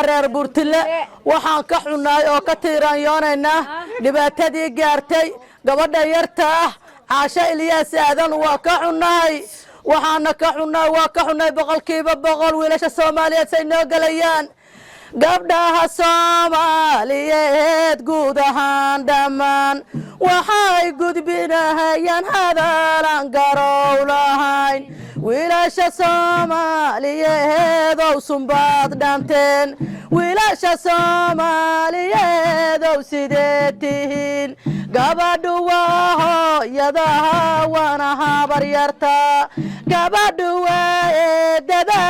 reer Burtile waxaan ka xunay oo ka tiiraanyoonayna dhibaatadii gaartay gabadha yarta ah Caasha Ilyas Aadan waa ka xunay waxaana ka xunay boqolkiiba boqol wiilasha Soomaaliyeed say noo galayaan gabdhaha Soomaaliyeed guud ahaan dhammaan waxay gudbinayaan hadalan garow lahayn wiilasha Soomaaliyeed oo sumbaad dhanteen wiilasha Soomaaliyeed oo sideetihiin gabadhu waa hooyadaha waana habar yarta gabadhu waa eedada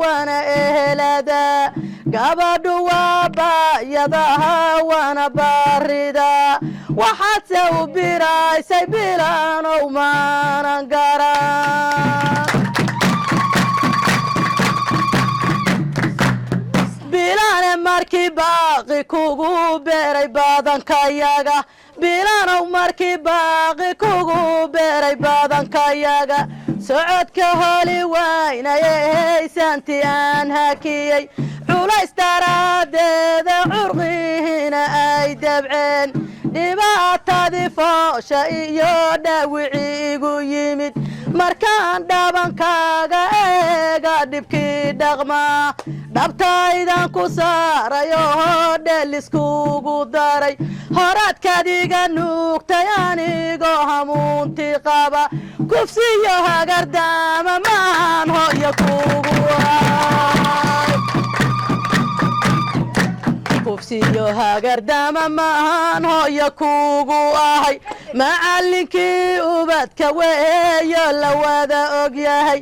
waana ehelada gabadhu waa baayadaha waana baarida waxaad se u biraysay bilaanow maanan garan bilaane markii baaqi kugu beeray badankayaga bilaanow markii baaqi kugu beeray badankayaga socodka holi waynayaysanti aan hakiyey culays daraadeeda curqihiina ay dabceen dhibaatadii foosha iyo dhaawiciigu yimid markaan dhabankaaga eega dhibkii dhaqmaa dhabtaydan ku saarayo dheeliskugu daray horaadkadiga nuugtay anigoo hamuuntii qaba kufsiyo hagardaama maan hooyo kugu kufsiyo hagardaama maan hooyo kugu ahay macallinkii ubadka weeyo la wada ogyahay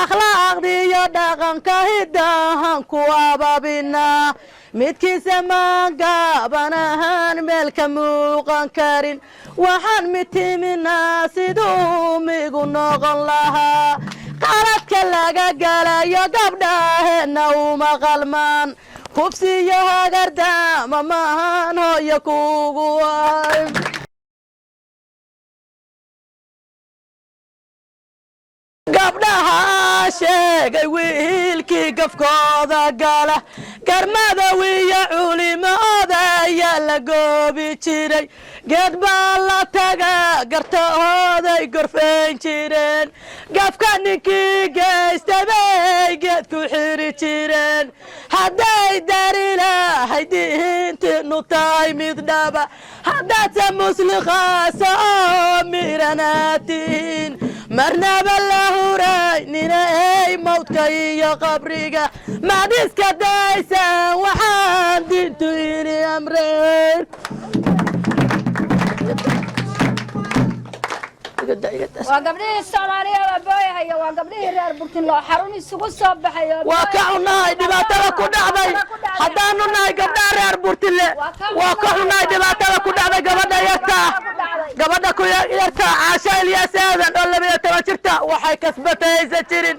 akhlaaqdiyo dhaqanka hidahan ku ababinaa midkiisa maan gaaban ahaan meel ka muuqan karin waxaan mitiminaa siduu migu noqon lahaa qaladka laga galayo gabdhaheenna uma qalmaan kufsiyo hagardaama maahan hooyo kugu ahay gabdhaha sheegay wiilkii gafkooda gala garmadow iyo culimada ayaa la goobi jiray geed baa la taga gartahooday gorfayn jireen gafka ninkii geystay bay geed ku xiri jireen hadday dari lahay diintiinu tahay mid dhaba haddaadse musliqaasa oo miiranaatihiin marnaba la huraynina ey mawdka iyo qabriga maadiska daysan waxaan diintu ini amreen وقبليه الصومالية وبويها وقبليه ريال بورتين لو حروني سوق صباح وكعنا دبعتها كدعبي حدانا ناي قبل ريال بورتين وكعنا دبعتها كدعبي قبل كويا يرتا عاشا الياس هذا ولا بيتواجرتا وحي كسبتها يزجرين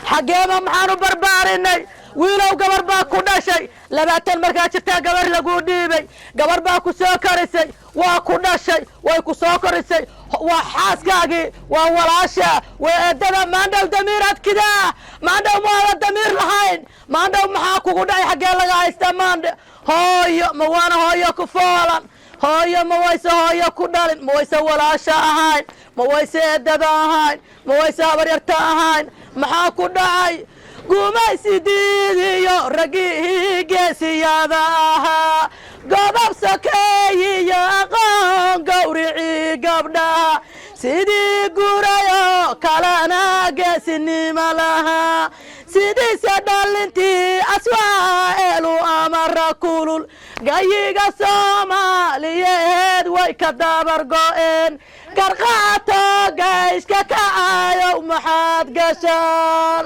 حقيمة محانو برباريني wiilow gabar baa ku dhashay labaatan markaa jirtaa gabar lagu dhiibay gabar baa ku soo karisay waa ku dhashay way ku soo karisay waa xaaskaagii waa walaasha waa eedada maandhow damiiraad kidaa maandhow maada damiir lahayn maandhow maxaa kugu dhacay xaggee laga haysta maandhe hooyo ma waana hooyo ku foolan hooyo ma wayse hooyo ku dhalin ma wayse walaasha ahayn ma wayse eedada ahayn ma wayse habaryarta ahayn maxaa ku dhacay gumaysidiidiyo raggii geesiyada ahaa godob sokeeyiyo aqoon gawricii gabdhaha sidii gurayo kalena geesinimo lahaa sidiise dhalintii aswaaelu amara kulul gayiga Soomaaliyeed way ka dabar go'een garqaato gayska kacayo maxaad gashaan